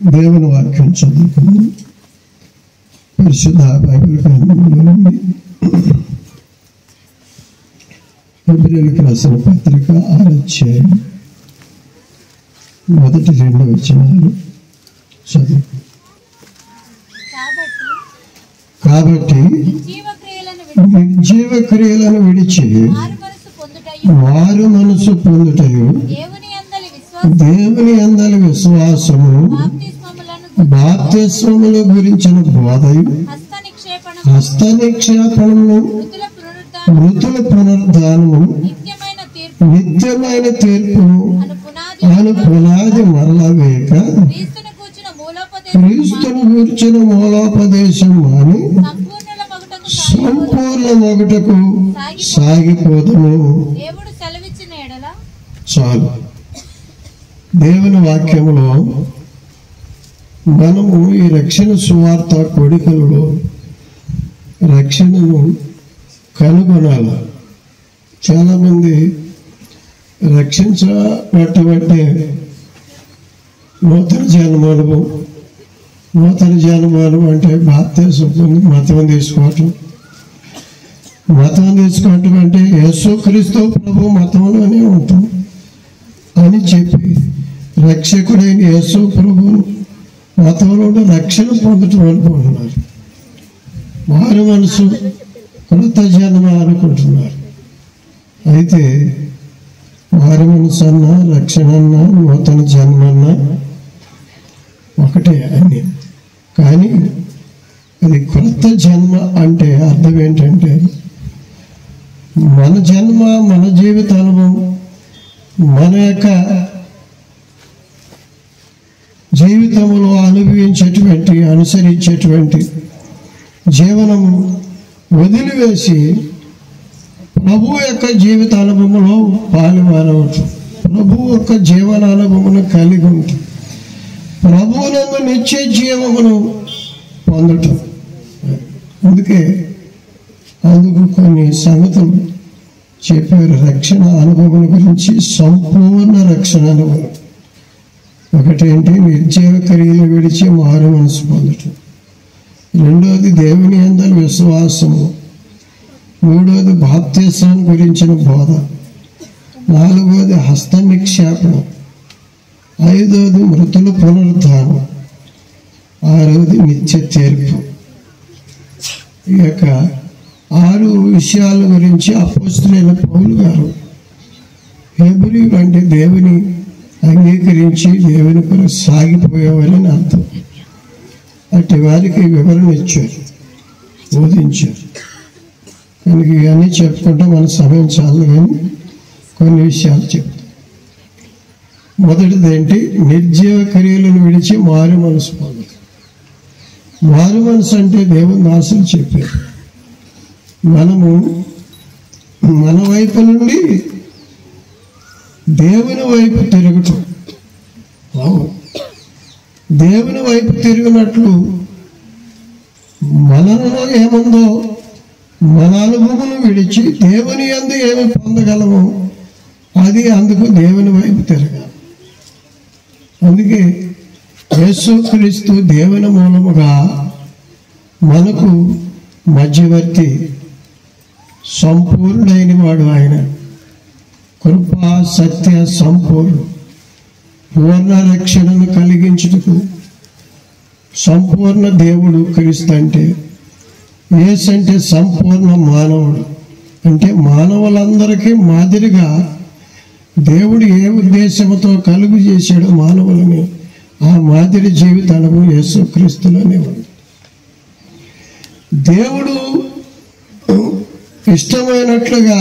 దేవుని వాక్యం చదువుకుని పరిశుద్ధ బైబిల్ గ్రంథంలో నుండి హెబ్రీయులకు రాసిన పత్రిక 6వ అధ్యాయం 1-2 వచనాలు చదువు. కాబట్టి నిర్జీవ క్రియలను విడిచి మారు మనసు పొందుటయు దేవుని యందలి విశ్వాసము బాప్తిస్మముల గురించిన బోధయు హస్త నిక్షేపణము మృతుల పునరుద్ధానము నిత్యమైన తీర్పును అను పునాది మరల వేయక క్రీస్తును గూర్చిన మూలోపదేశం అని సంపూర్ణ మొగటకు సాగిపోదము. చాలు. దేవుని వాక్యములో మనము ఈ రక్షణ సువార్త కోడికలలో రక్షణను కనుగొనాలి. చాలామంది రక్షించబట్టబట్టే నూతన జన్మానుభవం అంటే బాప్తిస్మం పొంది మతం తీసుకోవటం అంటే యేసుక్రీస్తు ప్రభు మతంలోనే ఉంటాం అని చెప్పి రక్షకుడైన యేసు ప్రభువును మతంలో రక్షణ పొందటం అనుకుంటున్నారు. మారు మనసు కృత జన్మ అనుకుంటున్నారు. అయితే మారు మనసు అన్నా రక్షణ అన్నా నూతన జన్మ అన్నా ఒకటే అని. కానీ అది కృత జన్మ అంటే అర్థం ఏంటంటే మన జన్మ, మన జీవిత అనుభవం, మన యొక్క జీవితంలో అనుసరించేటువంటి జీవనము వదిలివేసి ప్రభు యొక్క జీవిత అనుభవంలో పాలువారవటం, ప్రభు యొక్క జీవన అనుభవమును కలిగి ఉంటాం, ప్రభువునందు నిత్య జీవమును పొందటం. అందుకు కొన్ని సంగతులు చెప్పారు. రక్షణ అనుభవం గురించి సంపూర్ణ రక్షణ అనుభవం. ఒకటేంటి నిర్జీవ క్రియలు విడిచి మారు మనసు పొందటం. రెండోది దేవుని యందలి విశ్వాసము. మూడోది బాప్తిస్మం గురించిన బోధ. నాలుగోది హస్త నిక్షేపణం. ఐదోది మృతుల పునరుద్ధానం. ఆరోది నిత్య తీర్పు. ఈ యొక్క 6 విషయాల గురించి అపోస్తలుడైన పౌలు గారు హెబ్రీయులు అంటే దేవుని అంగీకరించి దేవుని కొరకు సాగిపోయేవారని అర్థం. అట్టి వారికి వివరణ ఇచ్చారు, బోధించారు. కనుక ఇవన్నీ చెప్పుకుంటే మన సమయం చాలు, కానీ కొన్ని విషయాలు చెప్తాం. మొదటిది ఏంటి? నిర్జీవ క్రియలను విడిచి మారు మనసు పొందడం. మారు మనసు అంటే దేవుని దాసులు చెప్పారు, మనము మన వైపు నుండి దేవుని వైపు తిరగటం. దేవుని వైపు తిరిగినట్లు మనలో ఏముందో మన అనుభవం విడిచి దేవుని యందు ఏమి పొందగలమో అది అందుకు దేవుని వైపు తిరగాలి. అందుకే యేసుక్రీస్తు దేవుని మూలముగా మనకు మధ్యవర్తి, సంపూర్ణుడైన వాడు ఆయన. కృపా సత్య సంపూర్ణ పూర్ణ రక్షణను కలిగించుటకు సంపూర్ణ దేవుడు క్రీస్తు అంటే. యేసు అంటే సంపూర్ణ మానవుడు అంటే మానవులందరికీ మాదిరిగా దేవుడు ఏ ఉద్దేశంతో కలుగు చేశాడు మానవులని, ఆ మాదిరి జీవిత అనుభవం యేసుక్రీస్తులోనే ఉంది. దేవుడు ఇష్టమైనట్లుగా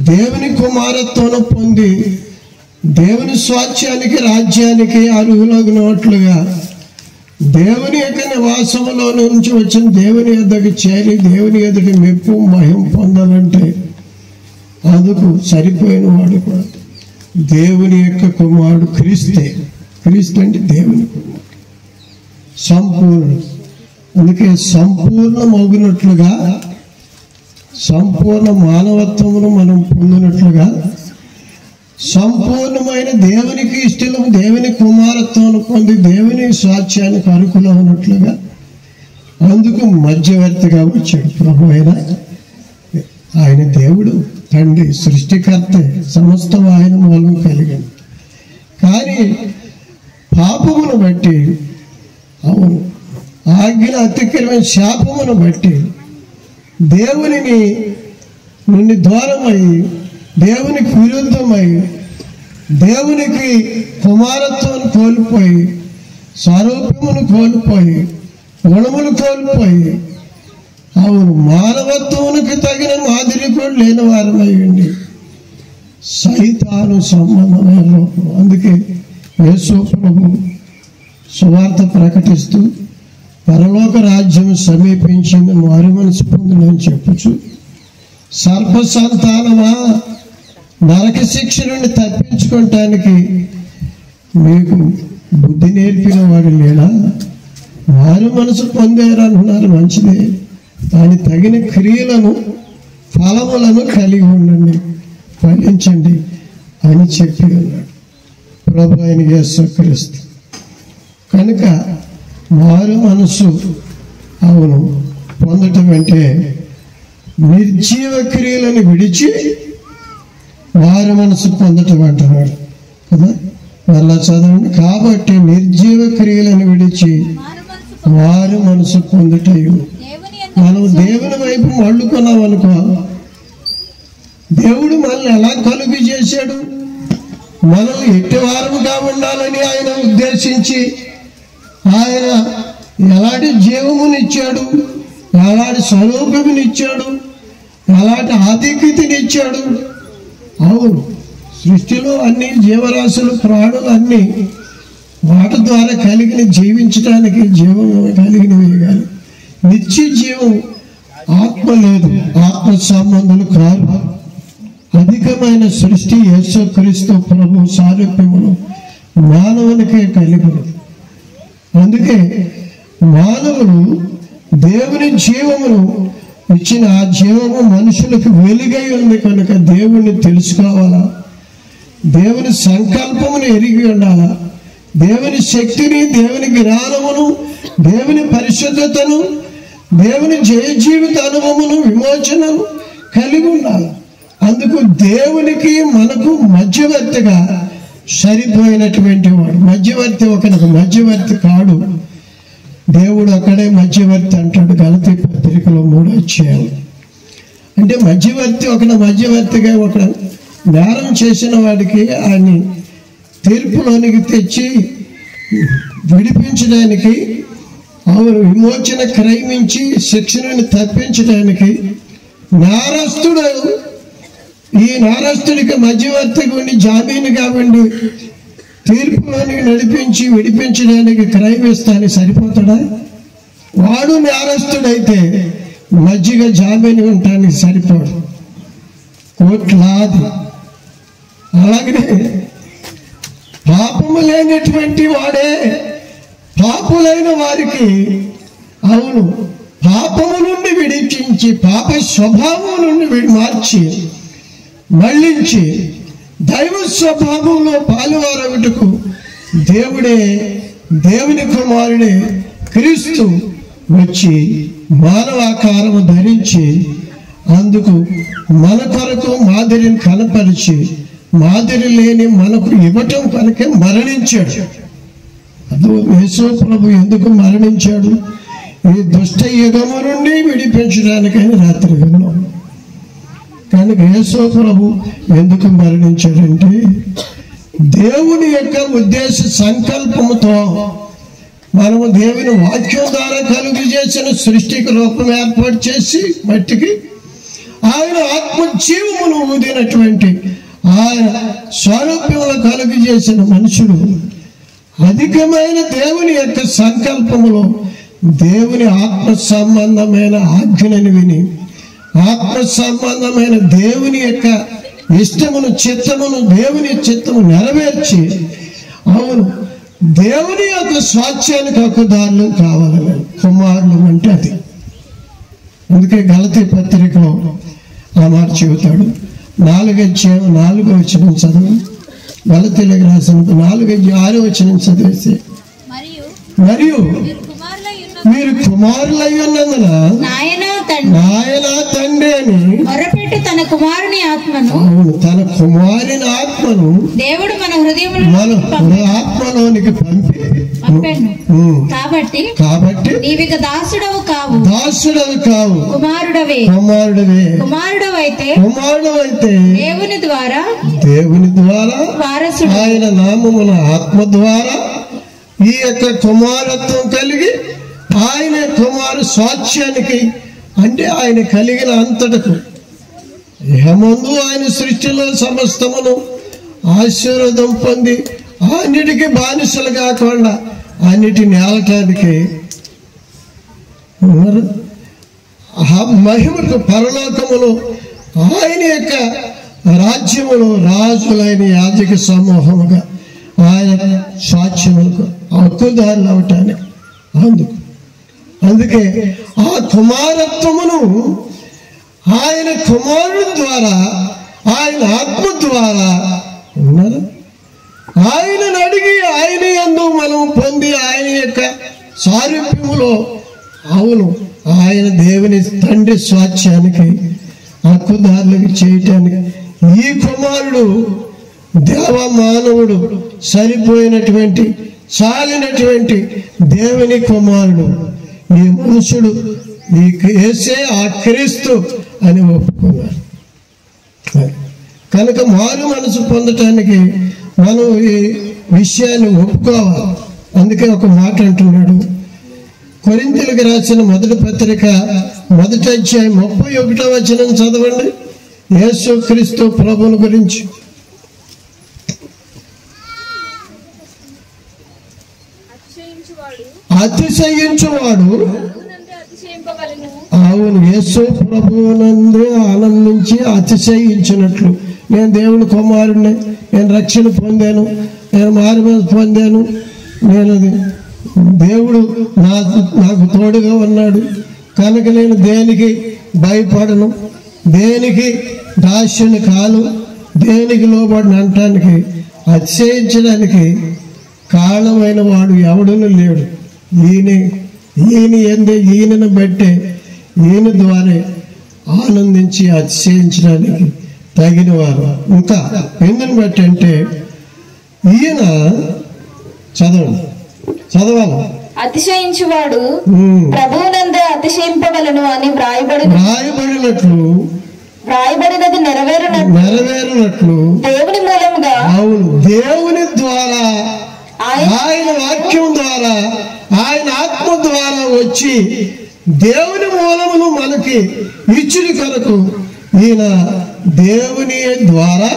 దేవుని కుమారత్వం పొంది దేవుని స్వాస్థ్యానికి, రాజ్యానికి అర్హులగినట్లుగా దేవుని యొక్క నివాసంలో నుంచి వచ్చిన దేవుని ఎద్దకు చేరి దేవుని ఎదుటి మెప్పు మహిమ పొందాలంటే అందుకు సరిపోయిన వాడు కూడా దేవుని యొక్క కుమారుడు క్రీస్తే. క్రీస్తు అంటే దేవుని కుమారుడు, సంపూర్ణ. అందుకే సంపూర్ణ మానవత్వమును మనం పొందినట్లుగా సంపూర్ణమైన దేవునికి ఇష్టం, దేవుని కుమారత్వం పొంది దేవుని స్వాస్థ్యానికి అర్హులవునట్లుగా అందుకు మధ్యవర్తిగా వచ్చాడు ప్రభు. ఆయన దేవుడు, తండ్రి, సృష్టికర్త, సమస్తం ఆయన మూలం కలిగింది. కానీ పాపమును బట్టి, అవును, ఆజ్ఞ అతిక్రమైన శాపమును బట్టి దేవుని నుండి దూరమై, దేవునికి విరుద్ధమై, దేవునికి కుమారత్వం కోల్పోయి, స్వరూపమును కోల్పోయి, గుణములు కోల్పోయి, అవును, మానవత్వమునికి తగిన మాదిరి కూడా లేని వారమై ఉండి సైతాను సంబంధమైన రూపం. అందుకే యేసు ప్రభు సువార్త ప్రకటిస్తూ పరలోక రాజ్యం సమీపించింది, మారు మనసు పొందునని చెప్పుచు, సర్ప సంతానమా, నరక శిక్ష నుండి తప్పించుకోవటానికి మీకు బుద్ధి నేర్పిన వాడు లేడా? మారు మనసు పొందారు అంటున్నారు, మంచిదే, దాని తగిన క్రియలను, ఫలములను కలిగి ఉండండి, ఫలించండి అని చెప్పి ఉన్నాడు ప్రభు అయిన యేసుక్రీస్తు. కనుక మారు మనసు, అవును, పొందటం అంటే నిర్జీవ క్రియలను విడిచి మారు మనసు పొందటం అంటున్నాడు కదా. మళ్ళా చదవండి. కాబట్టి నిర్జీవ క్రియలను విడిచి మారు మనసు పొందుటయు. మనం దేవుని వైపు మళ్ళుకున్నాం అనుకో, దేవుడు మనల్ని ఎలా కలుగు చేశాడు? మనం ఎట్టివారముగా ఉండాలని ఆయన ఉద్దేశించి ఆయన ఎలాంటి జీవమునిచ్చాడు, ఎలాంటి స్వరూపమునిచ్చాడు, ఎలాంటి ఆధిక్యతనిచ్చాడు. అవును, సృష్టిలో అన్ని జీవరాశులు, ప్రాణులు అన్నీ వాటి ద్వారా కలిగిన జీవించడానికి జీవం కలిగినవి, కానీ నిత్య జీవం ఆత్మ లేదు, ఆత్మ సంబంధులు కాదు. అధికమైన సృష్టి యేసుక్రీస్తు ప్రభు సారూప్యమును మానవునికే కలిగినది. అందుకే మానవుడు దేవుని జీవమును ఇచ్చిన ఆ జీవము మనుషులకు వెలుగై ఉంది కనుక దేవుణ్ణి తెలుసుకోవాలా, దేవుని సంకల్పమును ఎరిగి ఉండాలా, దేవుని శక్తిని, దేవుని జ్ఞానమును, దేవుని పరిశుద్ధతను, దేవుని జయ జీవిత అనుభవమును, విమోచనను కలిగి ఉండాలి. అందుకు దేవునికి మనకు మధ్యవర్తిగా సరిపోయినటువంటి వాడు. మధ్యవర్తి ఒకరికి మధ్యవర్తి కాడు, దేవుడు అక్కడే మధ్యవర్తి అంటాడు గలతీ పత్రికలో 3వ అధ్యాయం. అంటే మధ్యవర్తి ఒకటి మధ్యవర్తిగా, ఒక నేరం చేసిన వాడికి ఆయన తీర్పులోనికి తెచ్చి విడిపించడానికి, అవును, విమోచన క్రయమించి శిక్షణను తప్పించడానికి నేరస్తుడు, ఈ నేరస్తుడికి మధ్యవర్తిగా ఉండి జామీనుగా ఉండి తీర్పులోనికి నడిపించి విడిపించడానికి క్రయమిస్తానికి సరిపోతాడా? వాడు నేరస్తుడైతే మధ్యగా జామీను ఉండటానికి సరిపోడు, కోట్లాది. అలాగనే పాపము లేనటువంటి వాడే పాపులైన వారికి, అవును, పాపము నుండి విడిపించి, పాప స్వభావం నుండి మార్చి మళ్ళించి దైవ స్వభావంలో పాలువారవుటకు దేవుడే, దేవుని కుమారుడే క్రీస్తు వచ్చి మానవాకారము ధరించి అందుకు మన కొరకు మాదిరిని కనపరిచి, మాదిరి లేని మనకు ఇవ్వటం కనుక మరణించాడు. అదో యేసు ప్రభు ఎందుకు మరణించాడు? ఈ దుష్ట యుగము నుండి విడిపించడానికైనా రాత్రి విన్నాం. కనుక యేసు ప్రభు ఎందుకు మరణించాడంటే దేవుని యొక్క ఉద్దేశ సంకల్పముతో మనము దేవుని వాక్యం ద్వారా కలుగు చేసిన సృష్టికి రూపం ఏర్పాటు చేసి మట్టికి ఆయన ఆత్మజీవమును ఊదినటువంటి ఆయన స్వరూపంలో కలుగు చేసిన మనుషుడు అధికమైన దేవుని యొక్క సంకల్పములో దేవుని ఆత్మ సంబంధమైన ఆజ్ఞను విని, ఆత్మ సంబంధమైన దేవుని యొక్క ఇష్టమును, చిత్తమును, దేవుని చిత్తము నెరవేర్చి, అవును, దేవుని యొక్క స్వాస్థ్యానికి హక్కుదారులు కావాలని కుమారులు అంటే అది. అందుకే గలతీ పత్రికలో ఆ మాట చెబుతాడు. 4వ అధ్యాయం 4వ వచనం చదువు. గలతీయులకు రాసిన 4:6 చదివేసి, మరియు మీరు కుమారులై ఉన్నందున నాయన తండ్రి అని మొరపెట్టు తన కుమారుని ఆత్మను, అవును, తన కుమారుని ఆత్మను దేవుడు మన ఆత్మలోనికి పంపాను. కాబట్టి నీవిక దాసుడవు కావు, కుమారుడవైతే దేవుని ద్వారా వారసుడు, ఆయన నామమున ఆత్మ ద్వారా ఈ యొక్క కుమారత్వం కలిగి ఆయన కుమారు స్వాచ్యానికి, అంటే ఆయన కలిగిన అంతటకు ఏమందు ఆయన సృష్టిలో సమస్తమును ఆశీర్వాదం పొంది అన్నిటికీ బానిసలు కాకుండా అన్నిటిని ఏలటానికి మహిమకు పరలోకములో ఆయన యొక్క రాజ్యములో రాజులైన యాజక సమూహముగా ఆయన స్వాచ్యములకు హక్కుదారులు అవటానికి అందుకే ఆ కుమారత్వమును ఆయన కుమారుడు ద్వారా, ఆయన ఆత్మ ద్వారా ఉన్నారు. ఆయనను అడిగి ఆయన యందు మనం పొంది ఆయన యొక్క సారూప్యములో, అవును, ఆయన దేవుని తండ్రి స్వాచ్యానికి హక్కుదారులకు చేయటానికి ఈ కుమారుడు దేవ మానవుడు సరిపోయినటువంటి చాలినటువంటి దేవుని కుమారుడు. ఈ మనుషుడు ఈ యేసే ఆ క్రీస్తు అని ఒప్పుకున్నారు. కనుక మారు మనసు పొందటానికి మనం ఈ విషయాన్ని ఒప్పుకోవాలి. అందుకే ఒక మాట అంటున్నాడు, కొరింథీయులకు రాసిన 1వ పత్రిక 1వ అధ్యాయం 31వ వచనం చదవండి. యేసు క్రీస్తు ప్రభువుని గురించి. అతిశయించువాడు, అవును, యేసు ప్రభువునందు ఆనందించి అతిశయించినట్లు, నేను దేవుని కుమారుడిని, నేను రక్షణ పొందాను, నేను మారుమనసు పొందాను, నేను దేవుడు నాకు తోడుగా ఉన్నాడు కనుక నేను దేనికి భయపడను, దేనికి దాస్యుని కాను, దేనికి లోబడిన అంటానికి అతిశయించడానికి కారణమైన వాడు ఎవడును లేడు. ఈయనను బట్టే, ఈయన ద్వారా ఆనందించి అతిశయించడానికి తగిన వారు. ఇంకా ఎందుని బట్టి అంటే ఈయన చదవాలి. అతిశయించువాడు ప్రభువునందే అతిశయింపవలను అని వ్రాయబడినది నెరవేరునట్లు దేవుని మూలముగా, అవును, దేవుని ద్వారా, ఆయన వాక్యం ద్వారా, ఆయన ఆత్మ ద్వారా వచ్చి దేవుని మూలమును మనకి ఇచ్చిన కొరకు ఈయన దేవుని ద్వారా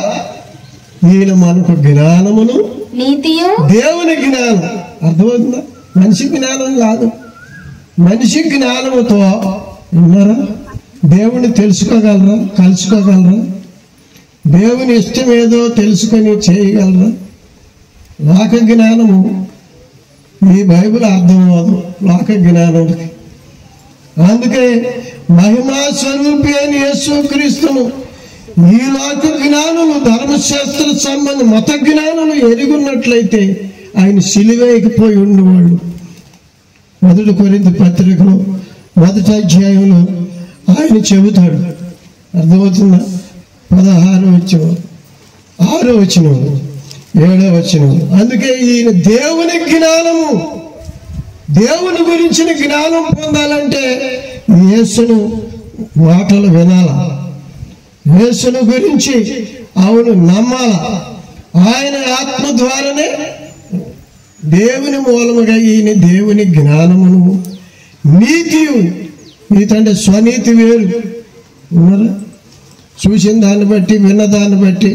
ఈయన మనకు జ్ఞానమును, నీతియు, దేవుని జ్ఞానం అర్థమవుతుందా? మనిషి జ్ఞానం కాదు. మనిషి జ్ఞానముతో ఉన్నారా? దేవుని తెలుసుకోగలరా? కలుసుకోగలరా? దేవుని ఇష్టం ఏదో తెలుసుకొని చేయగలరా? లోక జ్ఞానము ఈ బైబిల్ అర్థం అవ్వదు లోక జ్ఞానానికి. అందుకే మహిమా స్వరూపి అయిన యేసుక్రీస్తును ఈ లోక జ్ఞానులు, ధర్మశాస్త్ర సంబంధ మత జ్ఞానులు ఎరుగున్నట్లయితే ఆయన సిలువేయకపోయి ఉండేవాళ్ళు. 1 కొరింథీ పత్రికలో 1వ అధ్యాయంలో ఆయన చెబుతాడు. అర్థమవుతుందా? 16వ వచనం, 6వ వచనం, 7వ వచనం. అందుకే ఈయన దేవుని జ్ఞానము, దేవుని గురించిన జ్ఞానం పొందాలంటే యేసును మాటలు వినాల, యేసును గురించి అవును నమ్మాల. ఆయన ఆత్మ ద్వారానే దేవుని మూలముగా ఈయన దేవుని జ్ఞానమును, నీతియు, నీతి అంటే స్వనీతి వేరు ఉన్నారా? చూసిన దాన్ని బట్టి, విన్న దాన్ని బట్టి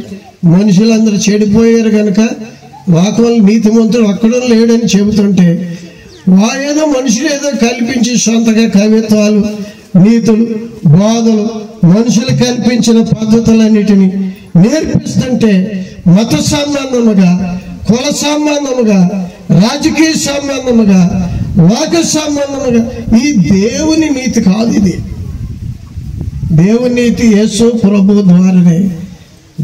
మనుషులందరూ చెడిపోయారు కనుక లోకంలో నీతిమంతుడు అక్కడ లేడని చెబుతుంటే ఏదో మనుషులు ఏదో కల్పించి సొంతగా కవిత్వాలు, నీతులు, బోధలు, మనుషులు కల్పించిన పద్ధతులన్నిటినీ నేర్పిస్తుంటే మత సంబంధముగా, కుల సంబంధముగా, రాజకీయ సంబంధముగా, లోక సంబంధముగా ఈ దేవుని నీతి కాదు. ఇది దేవుని నీతి యేసు ప్రభు ద్వారానే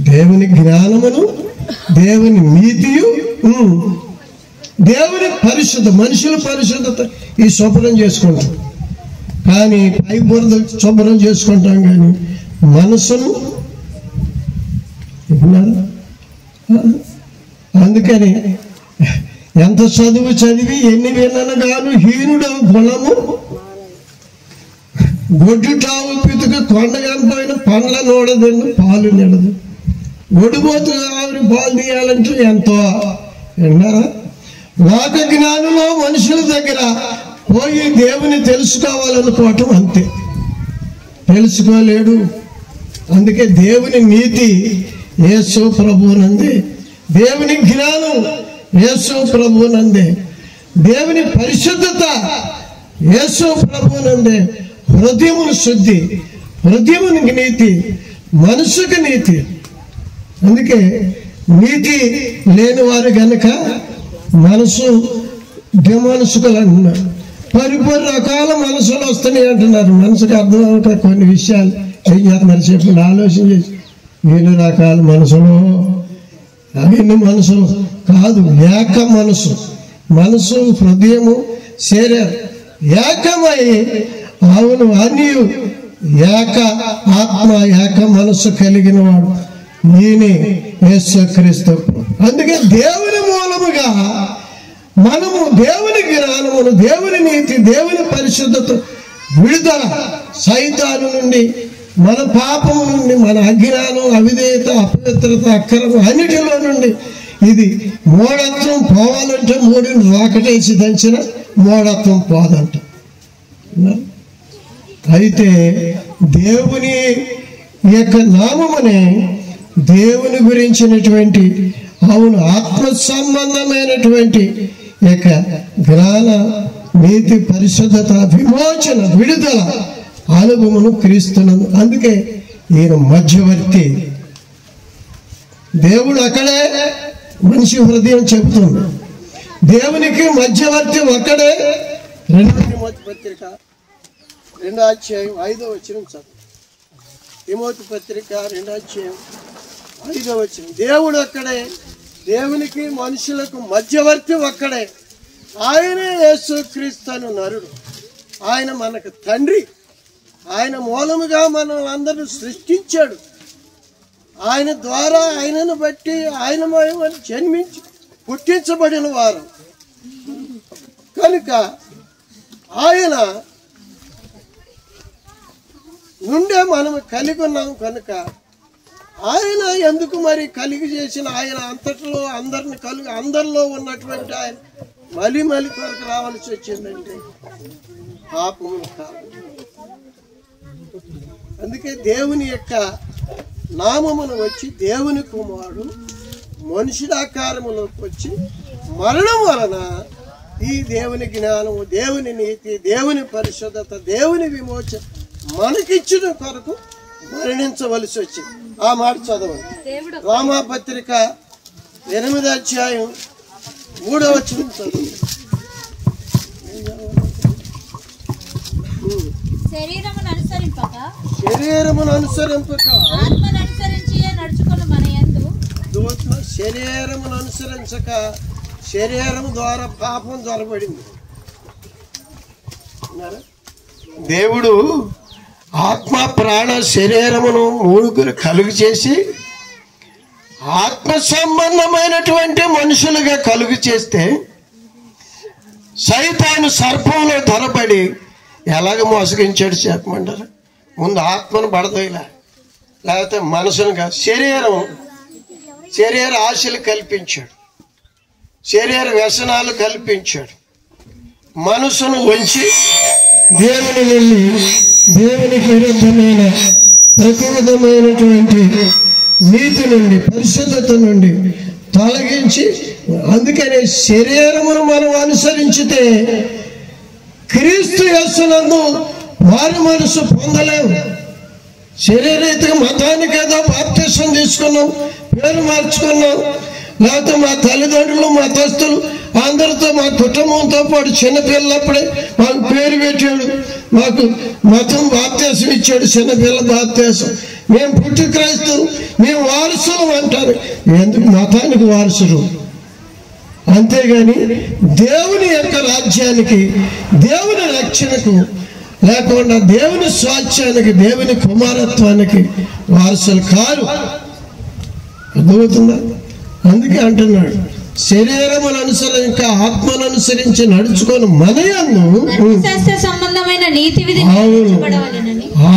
దేవుని జ్ఞానమును, దేవుని నీతియు దేవుని పరిశుద్ధ, మనుషుల పరిశుద్ధత ఈ శుభ్రం చేసుకుంటాం, కానీ పై బురద శుభ్రం చేసుకుంటాం, కానీ మనసును అందుకని ఎంత చదువు చదివి ఎన్ని విన్నాను గాను హీనుడు గుణము గొడ్డు టావు పితుకు కొండ కనిపోయిన పండ్ల నోడదండి పాలు నిడదు, ఒడిపోతు ఆవిరి పాలు తీయాలంటే ఎంతో విన్నారా. లోక జ్ఞానంలో మనుషుల దగ్గర పోయి దేవుని తెలుసుకోవాలనుకోవటం అంతే, తెలుసుకోలేడు. అందుకే దేవుని నీతి యేసు ప్రభువునందే, దేవుని జ్ఞానం యేసు ప్రభువునందే, దేవుని పరిశుద్ధత యేసు ప్రభువునందే. హృదయమును శుద్ధి, హృదయమునికి నీతి, మనసుకు నీతి. అందుకే నీతి లేనివారు గనక మనసు మనసుకలు అంటున్నారు. పరిపూర్ణ రకాల మనసులు వస్తున్నాయి అంటున్నారు. మనసుకు అర్థం అవ్వక కొన్ని విషయాలు ఏం చేస్తున్నారు చెప్పండి, ఆలోచన చేసి. ఎన్ని రకాల మనసులు, అవన్నీ మనసులు కాదు, ఏక మనసు. మనసు, హృదయము, శరీరం ఏకమై, అవును అన్నీ ఏక ఆత్మ, ఏక మనసు కలిగిన వాడు ఈయనే యేసుక్రీస్తు. అందుకే దేవుని మూలముగా మనము దేవుని జ్ఞానమును, దేవుని నీతి, దేవుని పరిశుద్ధత విడుదల, సైతాను నుండి, మన పాపము నుండి, మన అజ్ఞానం, అవిధేయత, అపవిత్రత, అక్రమం అన్నిటిలో నుండి. ఇది మూఢత్వం పోవాలంటే మూడిని రాకటేసి దంచిన మూఢత్వం పోదంట. అయితే దేవుని యొక్క నామమునే దేవుని గురించినటువంటి, అవును ఆత్మ సంబంధమైనటువంటి యొక్క జ్ఞాన, నీతి, పరిశుద్ధత, విమోచన, విడుదల అనుభవమును క్రీస్తునందు. అందుకే ఈయన మధ్యవర్తి. దేవుడు అక్కడే, మనిషి హృదయం చెబుతుంది. దేవునికి మధ్యవర్తి ఒక్కడే. 2 తిమోతి పత్రిక 2వ అధ్యాయం 5వ వచనం చదువు. తిమోతి పత్రిక 2వ అధ్యాయం 5వ వచనం. దేవుడు అక్కడే, దేవునికి మనుషులకు మధ్యవర్తి ఒక్కడే. ఆయనే యేసుక్రీస్తు నరుడు. ఆయన మనకు తండ్రి. ఆయన మూలముగా మనం అందరూ సృష్టించాడు. ఆయన ద్వారా, ఆయనను బట్టి, ఆయన మహిమను జన్మించి పుట్టించబడిన వారు కనుక ఆయన నుండే మనము కలిగి ఉన్నాం. కనుక ఆయన ఎందుకు మరి కలిగి చేసిన, ఆయన అంతటిలో అందరిని అందరిలో ఉన్నటువంటి ఆయన మలి కొరకు రావాల్సి వచ్చిందంటే పాపములు కాదు. అందుకే దేవుని యొక్క నామమును వచ్చి, దేవుని కుమారుడు మనుషుల ఆకారములోకి వచ్చి మరణం వలన ఈ దేవుని జ్ఞానము, దేవుని నీతి, దేవుని పరిశుద్ధత, దేవుని విమోచన మనకిచ్చిన కొరకు మరణించవలసి వచ్చింది. ఆ మాట చదవండి. రోమాపత్రిక 8వ అధ్యాయం 3వ వచనం చదవండి. శరీరమును అనుసరింపక ఆత్మను అనుసరించి నడుచుకుని మన యందు. శరీరమును అనుసరించక శరీరం ద్వారా పాపం జ్వరపడింది. దేవుడు ఆత్మ, ప్రాణ, శరీరమును మూడుగురు కలుగు చేసి ఆత్మ సంబంధమైనటువంటి మనుషులుగా కలుగు చేస్తే సైతాను సర్పంలో ధరపడి ఎలాగ మోసగించాడు చెప్పమంటారు. ముందు ఆత్మను పడదోయలా, లేకపోతే మనసునుగా శరీర ఆశలు కల్పించాడు, శరీర వ్యసనాలు కల్పించాడు. మనసును ఉంచి దేవుని నుండి, దేవునికి విరుద్ధమైన ప్రకృతమైనటువంటి నీతి నుండి, పరిశుద్ధత నుండి తొలగించి, అందుకనే శరీరమును మనం అనుసరించితే క్రీస్తు యేసునందు మారు మనసు పొందలేము. శరీరీతిగా మతానికి ఏదో బాప్తిసం తీసుకున్నాం, పేరు మార్చుకున్నాం, లేకపోతే మా తల్లిదండ్రులు, మతస్థులు అందరితో, మా కుటుంబంతో పాటు చిన్నపిల్లప్పుడే మాకు పేరు పెట్టాడు, మాకు మతం బాప్తీసం ఇచ్చాడు, చిన్నపిల్ల బాప్తీసం. మేము పుట్టి క్రైస్తవం, మేము వారసులు అంటారు. ఎందుకు? మతానికి వారసులు. అంతేగాని దేవుని యొక్క రాజ్యానికి, దేవుని రక్షణకు లేకుండా దేవుని స్వాస్థ్యానికి, దేవుని కుమారత్వానికి వారసులు కారు. అర్థమవుతుందా? అందుకే అంటున్నాడు, శరీరమును అనుసరించక ఆత్మను అనుసరించి నడుచుకొని మనయందు సంబంధమైన నీతి విధి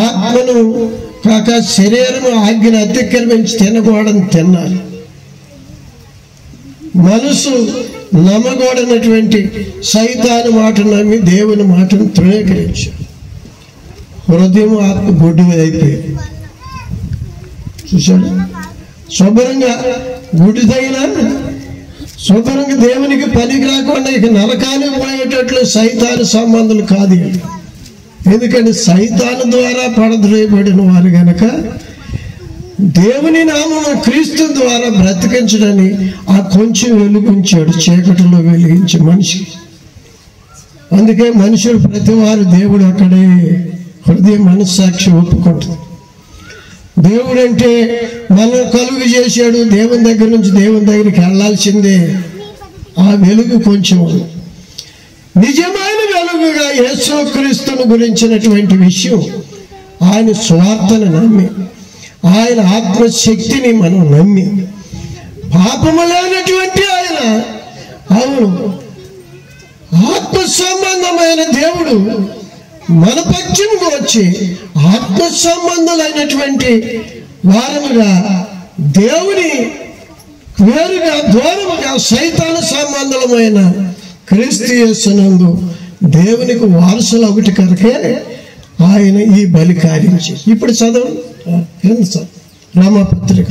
ఆత్మను కాక శరీరము ఆజ్ఞను అతిక్రమించి తినకూడని తినాలి. మనసు నమ్మకూడనటువంటి సైతాను మాట నమ్మి దేవుని మాటను తృణీకరించాడు. హృదయం ఆత్మ గుడ్డి అయిపోయింది. చూశాడు? శుభ్రంగా గుడిదైనా శుభ్రంగా దేవునికి పనికి రాకుండా ఇక నరకానికి పోయేటట్లు సైతాను సంబంధాలు కాదు. ఎందుకంటే సైతాను ద్వారా పడద్రోయబడిన వారు గనక దేవుని నామము క్రీస్తు ద్వారా బ్రతికించడని ఆ కొంచెం వెలుగుంచాడు, చీకటిలో వెలిగించి మనిషి. అందుకే మనుషులు ప్రతి వారు దేవుడు అక్కడే హృదయ మనస్సాక్షి ఒప్పుకుంటుంది. దేవుడు అంటే మనం కలుగు చేశాడు, దేవుని దగ్గర నుంచి దేవుని దగ్గరికి వెళ్ళాల్సిందే. ఆ వెలుగు కొంచెం నిజమైన వెలుగుగా యేసుక్రీస్తును గురించినటువంటి విషయం, ఆయన స్వార్థను నమ్మి, ఆయన ఆత్మశక్తిని మనం నమ్మి, పాపము లేనటువంటి ఆయన, అవును ఆత్మ సంబంధమైన దేవుడు మన పక్షంగా వచ్చి ఆత్మ సంబంధులైనటువంటి వారముగా దేవుని వేరుగా దూరముగా సైతాను సంబంధమైన క్రీస్తు యేసునందు దేవునికి వారసులు ఒకటి కనుకే ఆయన ఈ బలి కార్యించి. ఇప్పుడు చదవండి రామపత్రిక.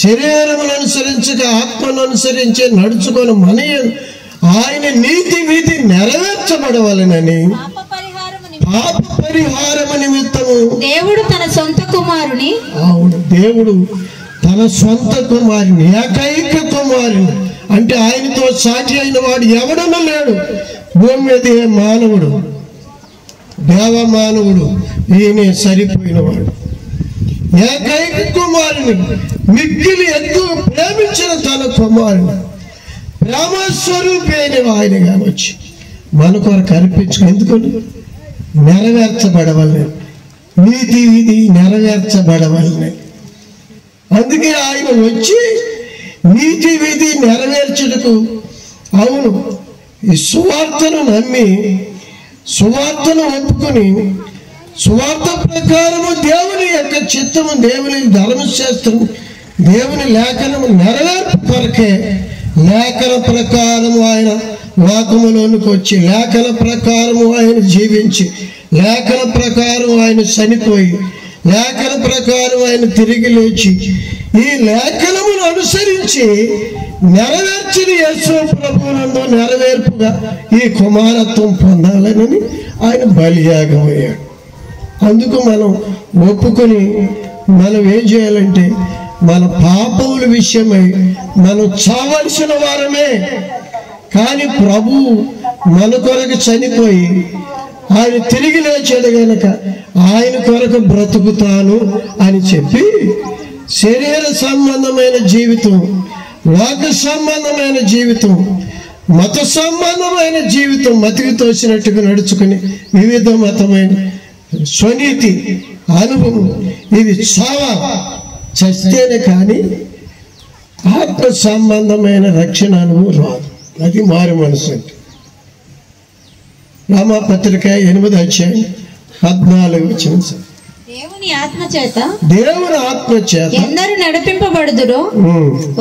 శరీరమును అనుసరించక ఆత్మను అనుసరించే నడుచుకొని మన ఆయన నీతి విధి నెరవేర్చబడవలనని పాప పరిహారము నిమిత్తము దేవుడు తన సొంత కుమారుని, అవును దేవుడు తన సొంత కుమారుని, ఏకైక కుమారుని, అంటే ఆయనతో సాటి అయిన వాడు ఎవడనూ లేడు భూమి మీద. మానవుడు, దేవ మానవుడు, ఈయనే సరిపోయినవాడు. ఏకైక కుమారుని మిక్కిలి ఎక్కువ ప్రేమించిన తన కుమారుని ప్రేమస్వరూపి అయిన ఆయనగా వచ్చి మన కొరకు అర్పించుకు. ఎందుకని? నెరవేర్చబడవలనే, నీతి విధి నెరవేర్చబడవలనే. అందుకే ఆయన వచ్చి నీతి విధి నెరవేర్చుటకు, అవును ఈ సువార్తను నమ్మి, సువార్తను ఒప్పుకొని, సువార్త ప్రకారము దేవుని యొక్క చిత్తము, దేవుని ధర్మశాస్త్రం, దేవుని లేఖనము నెరవేర్పు కొరకే లేఖన ప్రకారము ఆయన లోకములోనికి వచ్చి, లేఖన ప్రకారము ఆయన జీవించి, లేఖన ప్రకారం ఆయన చనిపోయి, లేఖన ప్రకారం ఆయన తిరిగి లేచి, ఈ లేఖనమును అనుసరించి నెరవేర్చిన యేసు ప్రభువునందు నెరవేర్పుగా ఈ కుమారత్వం పొందాలని ఆయన బలియాగం అయ్యాడు. అందుకు మనం ఒప్పుకొని మనం ఏం చేయాలంటే, మన పాపముల విషయమై మనం చావలసిన వారమే. కానీ ప్రభు మన కొరకు చనిపోయి ఆయన తిరిగి లేచాడు గనక ఆయన కొరకు బ్రతుకుతాను అని చెప్పి, శరీర సంబంధమైన జీవితం, లోక సంబంధమైన జీవితం, మత సంబంధమైన జీవితం మతికి తోసినట్టుగా నడుచుకుని వివిధ మతమైన స్వనీతి అనుభవం, ఇది చస్తేనే కానీ ఆత్మ సంబంధమైన రక్షణ అనుభవం రాదు. అది మారు మనసు అంటే. రామపత్రిక 8వ అధ్యాయం 14వ వచనం. దేవుని ఆత్మ చేత ఎందరు నడిపింపబడుదురో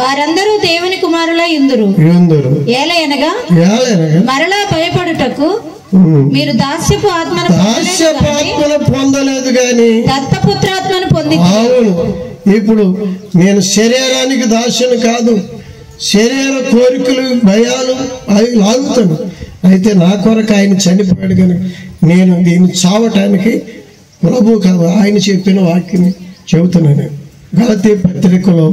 వారందరూ దేవుని కుమారులై యుందురు. ఏలయనగా మరలా భయపడుటకు మీరు దాస్యపు ఆత్మను పొందలేదు కానీ దత్తపుత్రాత్మను పొంది. అవును, ఇప్పుడు నేను శరీరానికి దాసుని కాదు, శరీర కోరికలు భయాలు అవి లాగుతాను. అయితే నా కొరకు ఆయన చనిపోయాడు కనుక నేను దీన్ని చావటానికి ప్రభు కాదు, ఆయన చెప్పిన వాక్యం చెబుతున్నాను. గలతీ పత్రికలో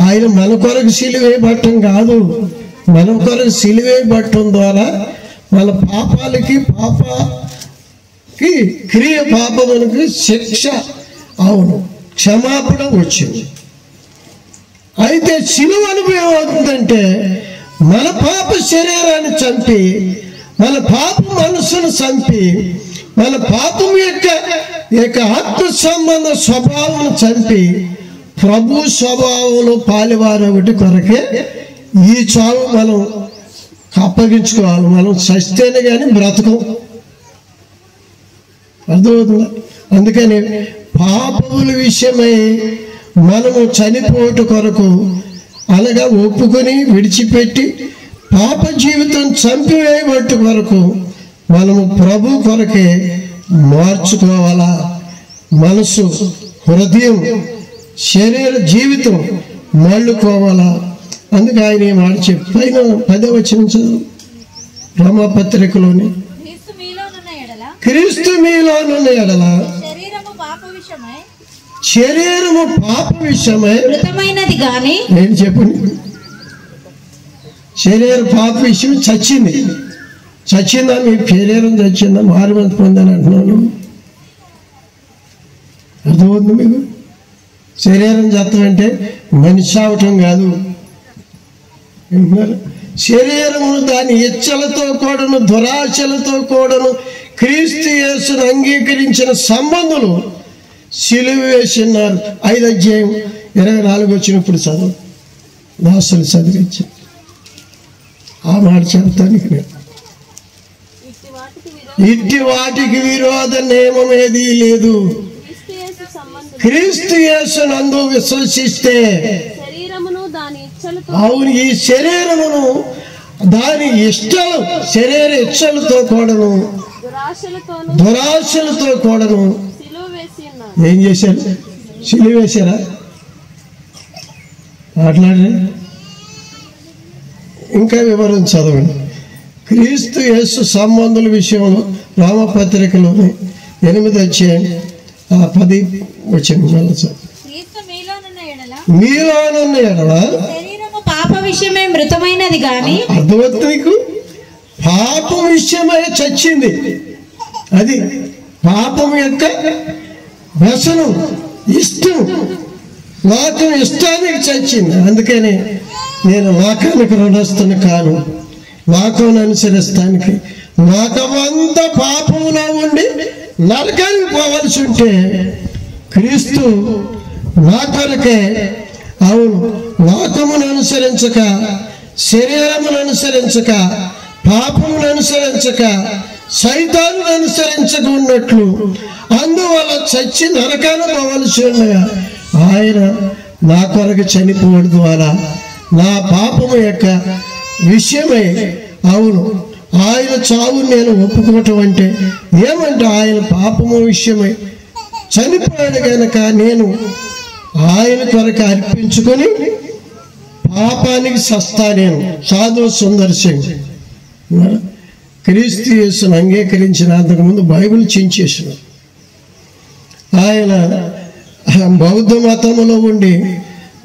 ఆయన మన కొరకు సిలువేయబట్టం కాదు, మన కొరకు సిలువేయబట్టం ద్వారా మన పాపాలకి క్రియ పాపమునికి శిక్ష అవును, క్షమాపణ వచ్చింది. అయితే శిలువ అనుభవం అవుతుందంటే మన పాప శరీరాన్ని చంపి, మన పాప మనసును చంపి, మన పాపం యొక్క ఆత్మ సంబంధ స్వభావం చంపి ప్రభు స్వభావంలో పాలివారొకటి కొరకే ఈ చావు మనం అప్పగించుకోవాలి. మనం చస్తేనే కానీ బ్రతకం. అర్థమవుతుందా? అందుకని పాపముల విషయమై మనము చనిపోటు కొరకు అనగా ఒప్పుకొని విడిచిపెట్టి పాప జీవితం చంపివేయబట్టు కొరకు మనము ప్రభు కొరకే మార్చుకోవాలా. మనసు, హృదయం, శరీర జీవితం మళ్ళుకోవాలా. అందుకే ఆయన ఈ మాట చెప్పి పైన 10వ వచనం చదువు, రోమాపత్రికలోని, క్రీస్తు మీలోనున్న ఎడల శరీరము పాప విషయమై మృతమైనది గాని, నేను చెప్పండి, శరీర పాప విషయం చచ్చిందా? మీ శరీరం చచ్చిందా? మారుమతి పొందని అంటున్నాను. అర్థమవుతుంది మీకు? శరీరం చత్తమంటే మనిషి అవటం కాదు. శరీరము దాని ఇచ్చలతో కూడాను దురాశలతో కూడాను క్రీస్తు యేసును అంగీకరించిన సంబంధులు సిలువ వేసినారు. 5వ అధ్యాయం 24 వచ్చినప్పుడు చదువు, దాసులు చదివించి ఆ మాట చెప్తానికి నేను, ఇట్టి వాటికి విరోధ నియమం ఏదీ లేదు. క్రీస్తు యేసునందు విశ్వసిస్తే, అవును, ఈ శరీరమును దాని ఇష్టాలు, శరీర ఇచ్చలతో కూడాను దురాశలతో కూడాను ఏం చేశారు? సిలువ వేశారా? మాట్లాడరే? ఇంకా వివరం చదవండి. క్రీస్తు యేసు సంబంధుల విషయంలో రామపత్రికలోని 8వ అధ్యాయం 10 వచ్చింది. మీలోనున్న ఎడల పాప విషయమే మృతమైనది గాని, అర్థమవుతుంది నీకు? పాపం విషయమై చచ్చింది. అది పాపం యొక్క వ్యసనం, ఇష్టం, లోకం ఇష్టానికి చచ్చింది. అందుకని నేను లోకానికి రుణస్తుని కాను, లోకం అనుసరిస్తానికి. లోకమంతా పాపంలో ఉండి నరకానికి పోవలసి ఉంటే క్రీస్తు నా కొరకే, అవును, లోకమును అనుసరించక, శరీరమును అనుసరించక, పాపమును అనుసరించక, సైతాను అనుసరించక ఉన్నట్లు అందువల్ల చచ్చి నరకాన పోవలసి ఉండగా ఆయన నా కొరకు చనిపోవడం ద్వారా నా పాపము యొక్క విషయమై, అవును, ఆయన చావు నేను ఒప్పుకోవటం అంటే ఏమంటే ఆయన పాపము విషయమై చనిపోయాడు కనుక నేను ఆయన కొరకు అర్పించుకొని పాపానికి సస్తా. నేను సాధు సుందర్ సింగ్ క్రీస్తు యేసును అంగీకరించిన అంతకుముందు బైబిల్ చించేసిన ఆయన బౌద్ధ మతంలో ఉండి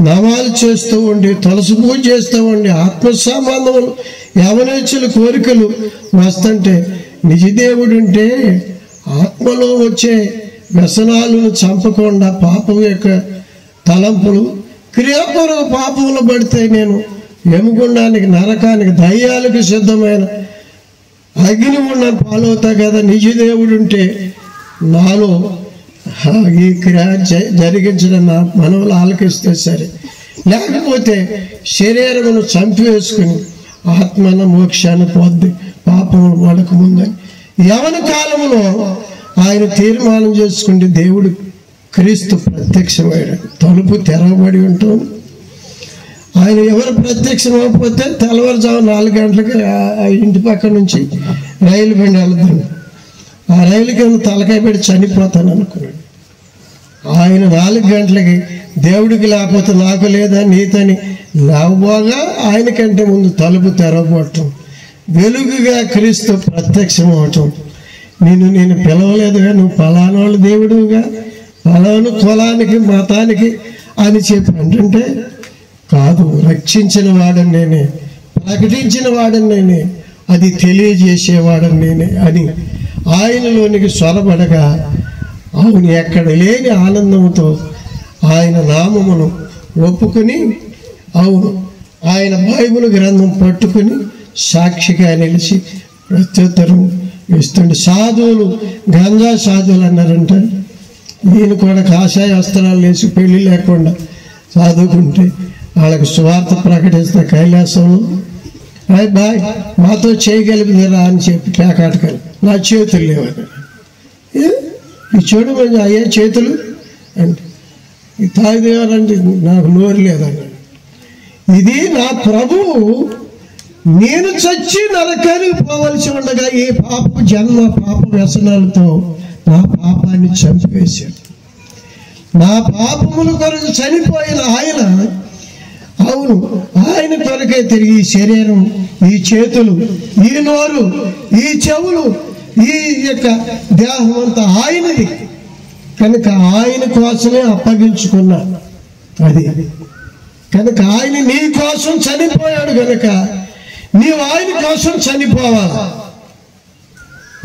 నమాలు చేస్తూ ఉండి తులసి పూజ చేస్తూ ఉండి ఆత్మ సంబంధములు యవనేచ్చుల కోరికలు వస్తుంటే నిజదేవుడు ఉంటే ఆత్మలో వచ్చే వ్యసనాలను చంపకుండా పాపం యొక్క తలంపులు క్రియాపూర్వక పాపంలో పడితే నేను ఎముగుండానికి నరకానికి దయ్యాలకు సిద్ధమైన అగ్ని ఉన్న పాలవుతా కదా. నిజదేవుడు ఉంటే నాలో ఈ క్రియ జరిగించడం నా మనవులు ఆలకిస్తే సరే, లేకపోతే శరీరమును చంపివేసుకుని ఆత్మన మోక్షాన్ని పొంది పాపములు పడకముందని యవన కాలంలో ఆయన తీర్మానం చేసుకుంటే దేవుడు క్రీస్తు ప్రత్యక్షమయ్యాడు. తలుపు తెరవబడి ఉంటుంది. ఆయన ఎవరు ప్రత్యక్షం అవ్వకపోతే తెల్లవారుజాము 4 గంటలకి ఇంటి పక్క నుంచి రైలు బండి వెళ్తాను. ఆ రైలు కింద తలకాయ పెట్టి చనిపోతాను అనుకున్నాడు. ఆయన 4 గంటలకి దేవుడికి లేకపోతే నాకు లేదా నీతని లేవబోగా ఆయన కంటే ముందు తలుపు తెరవబడటం, వెలుగుగా క్రీస్తు ప్రత్యక్షం అవటం. నేను పిలవలేదుగా, నువ్వు ఫలానోళ్ళు దేవుడుగా, ఫలాను కులానికి మతానికి అని చెప్పి అంటే కాదు, రక్షించిన వాడని నేనే, ప్రకటించిన వాడని నేనే, అది తెలియజేసేవాడని నేనే అని ఆయనలోనికి స్వరపడగా అవును, ఎక్కడ లేని ఆనందంతో ఆయన నామమును ఒప్పుకుని, అవును, ఆయన బైబిల్ గ్రంథం పట్టుకుని సాక్షిగా నిలిచి ప్రత్యుత్తరం ఇస్తుండే సాధువులు, గంజా సాధువులు అన్నారంట. ఈయన కూడా కాషాయ వస్త్రాలు వేసి పెళ్లి లేకుండా చదువుకుంటే వాళ్ళకి సువార్త ప్రకటిస్తే కైలాసంలో బాయ్ మాతో చేయగలిగినరా అని చెప్పి పేకాటకాలి. నా చేతులు లేవని, ఈ చెడు మంది అయ్యే చేతులు అంటే ఈ తాగిదేవాలంటే నాకు నోరు లేదన్నాడు. ఇది నా ప్రభువు నేను చచ్చి నరకానికి పోవలసి ఉండగా ఈ పాప జన్మ పాప వ్యసనాలతో నా పాపాన్ని చంపివేశాడు. నా పాపముల కొరకు చనిపోయిన ఆయన, అవును, ఆయన కొరకే తిరిగి ఈ శరీరం, ఈ చేతులు, ఈ నోరు, ఈ చెవులు, ఈ యొక్క దేహం అంతా ఆయనది కనుక ఆయన కోసమే అప్పగించుకున్నా. అది కనుక ఆయన నీ కోసం చనిపోయాడు కనుక నీవు ఆయన కోసం చనిపోవాలి.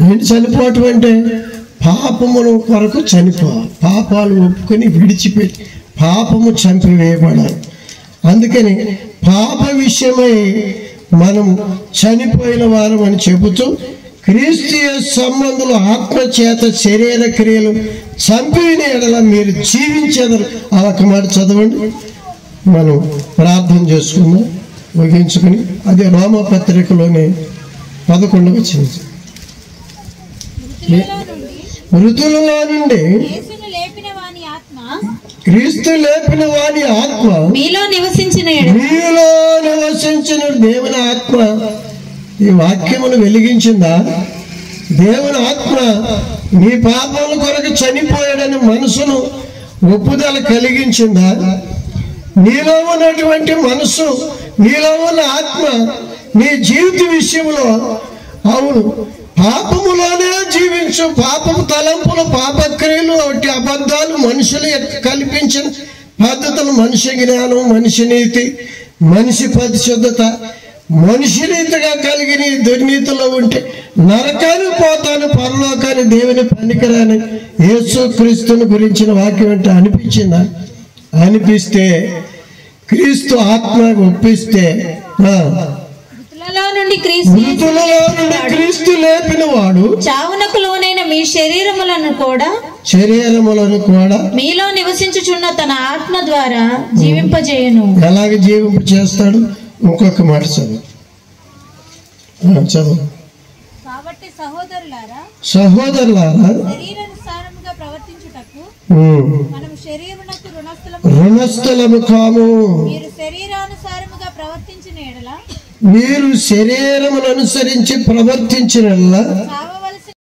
ఏంటి చనిపోవటం అంటే? పాపముల కొరకు చనిపోవాలి. పాపాలు ఒప్పుకొని విడిచిపెట్టి పాపము చంపివేయబడాలి. అందుకని పాప విషయమై మనం చనిపోయిన వారం అని చెబుతూ క్రీస్తు సంబంధులు ఆత్మచేత శరీర క్రియలు చంపిన ఎడల మీరు జీవించేదరు. ఆ ఒక్క మాట చదవండి, మనం ప్రార్థన చేసుకుందాం ముగించుకుని. అది రోమపత్రికలోనే 11వ వచనం. మృతులలో నుండి క్రీస్తు లేపిన వాని ఆత్మ మీలో నివసించిన దేవుని ఆత్మ ఈ వాక్యమును వెలిగించిందా? దేవుని ఆత్మ నీ పాపముల కొరకు చనిపోయాడని మనసును ఒప్పుదల కలిగించిందా? నీలో ఉన్నటువంటి మనసు, నీలో ఉన్న ఆత్మ నీ జీవిత విషయంలో, అవును, పాపములోనే జీవించు. పాపము తలంపులు, పాపక్రియలు, ఒకటి అబద్ధాలు, మనుషులు కల్పించిన పద్ధతులు, మనిషి జ్ఞానం, మనిషి నీతి, మనిషి పరిశుద్ధత, మనిషి రీతిగా కలిగిన ఈ దుర్నీతిలో ఉంటే నరకానికి పోతాను, పరలోకాన్ని దేవుని పనికిరాని యేసు క్రీస్తుని గురించిన వాక్యం అంటే అనిపించిందా? అనిపిస్తే క్రీస్తు ఆత్మ ఒప్పిస్తే మృతులలో నుండి క్రీస్తు లేపిన వాడు చావునకు లోనైన మీ శరీరములను కూడా మీలో నివసించుచున్న తన ఆత్మ ద్వారా జీవింపజేయును. ఎలాగ జీవింప చేస్తాడు? ఇంకొక మాట చదువు. కాబట్టి సహోదరులారా శరీరానుసారముగా ప్రవర్తించుటకు మనము శరీరమునకు రుణస్థలము కాము. మీరు శరీరానుసారముగా ప్రవర్తించిన ఎడల మీరు శరీరమును అనుసరించి ప్రవర్తించిన